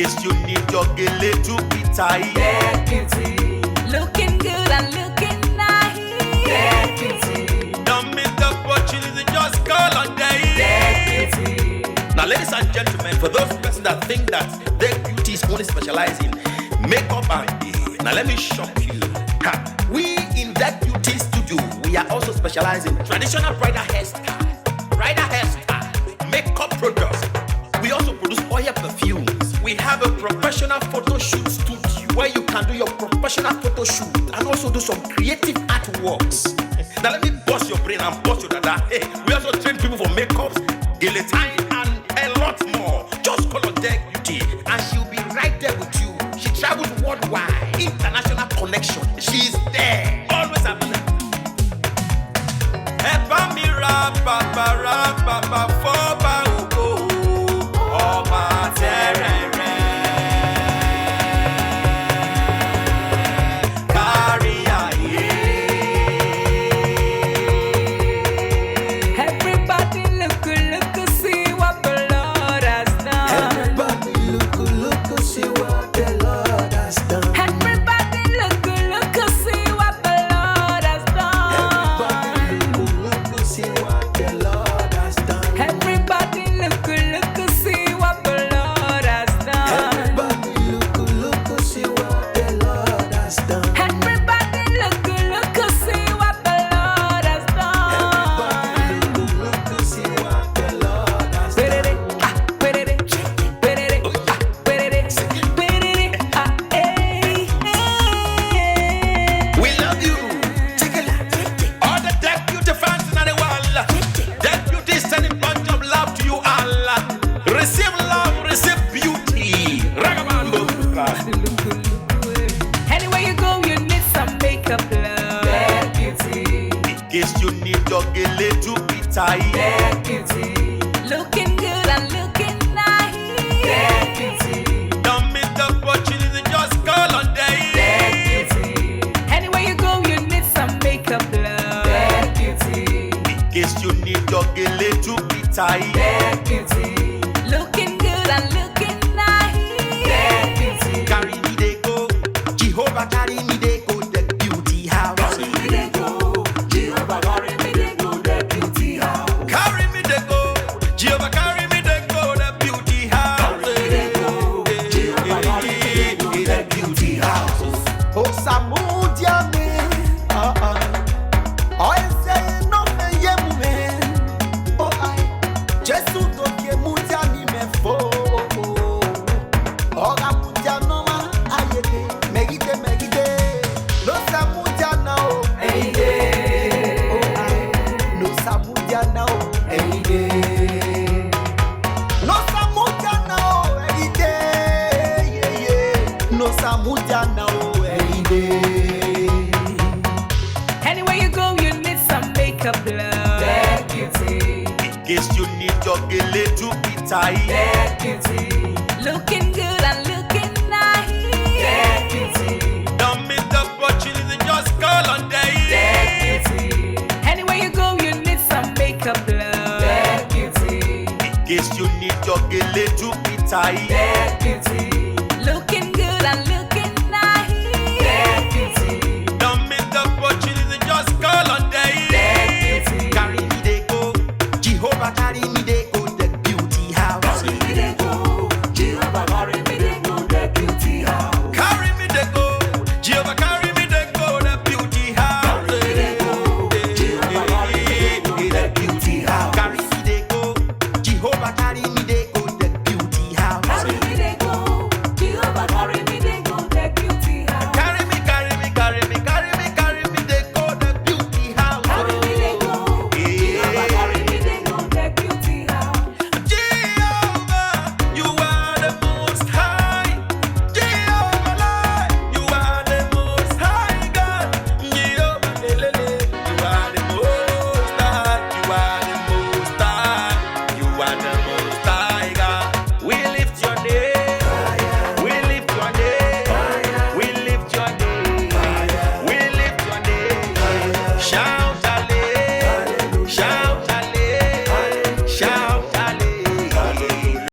case you need your gele to be tight. Get beauty. Looking good and looking nice. Get beauty. Don't miss the opportunity, just call on day. Get beauty. Now, ladies and gentlemen, for those persons that think that their beauty is only specialized in makeup and hair, now let me shock you. We in that beauty studio, we are also specialized in traditional bridal hairstyle, makeup products. We also produce oil perfumes. We have a professional photo shoot studio where you can do your professional photo shoot and also do some creative artworks. Now let me bust your brain and bust your dada. Hey, we also train people for makeups, guillotine, and a lot more. Just call on Deck Beauty and she'll be right there with you. She travels worldwide, international connection. She's there, always available. Eba mi ra baba foba ugo oba terere carry aye. Everybody look, see what the Lord has done. Everybody look, see what the Lord has done. Everybody look, see what the Lord has done. Everybody look, see what the Lord has done. Everybody look, see what the Lord has done. Everybody look, see what the Lord has done. Everybody look, see what the Lord has done. Everybody look, see what the Lord has done. We love you. All the Deck Beauty fans in the world. Deck Beauty is sending bunch of love to you all. Receive love, receive beauty. Ragamuffin. Anywhere you go, you need some makeup, love. Get beauty. In case you need your gele to be tight. Get beauty. Looking good and looking nice. Get beauty. Don't miss the opportunity, just call on day. Get beauty. Anywhere you go, you need some makeup, love. Get beauty. In case you need your gele to be tight. Get beauty. Looking good and looking nice. Get beauty. Carry me they go, Jehovah carry me they go, Deck Beauty house. Carry me they go, Jehovah carry me they go, the beauty house. Carry me they go, Jehovah carry me they go, Deck Beauty house. Carry me they go, Jehovah carry me they go, the beauty house. Oh, Samudia me, oh, say no me yemu me, oh I, Jesus don't yemu dia ni me fo, oh Samudia no ma ayede, megide, no Samudia na o, oh I, no Samudia na o, no Samudia na o, no Samudia na o, Anywhere you go, you need some makeup, love. Get beauty. In case you need your gele to be tight. Get beauty. Looking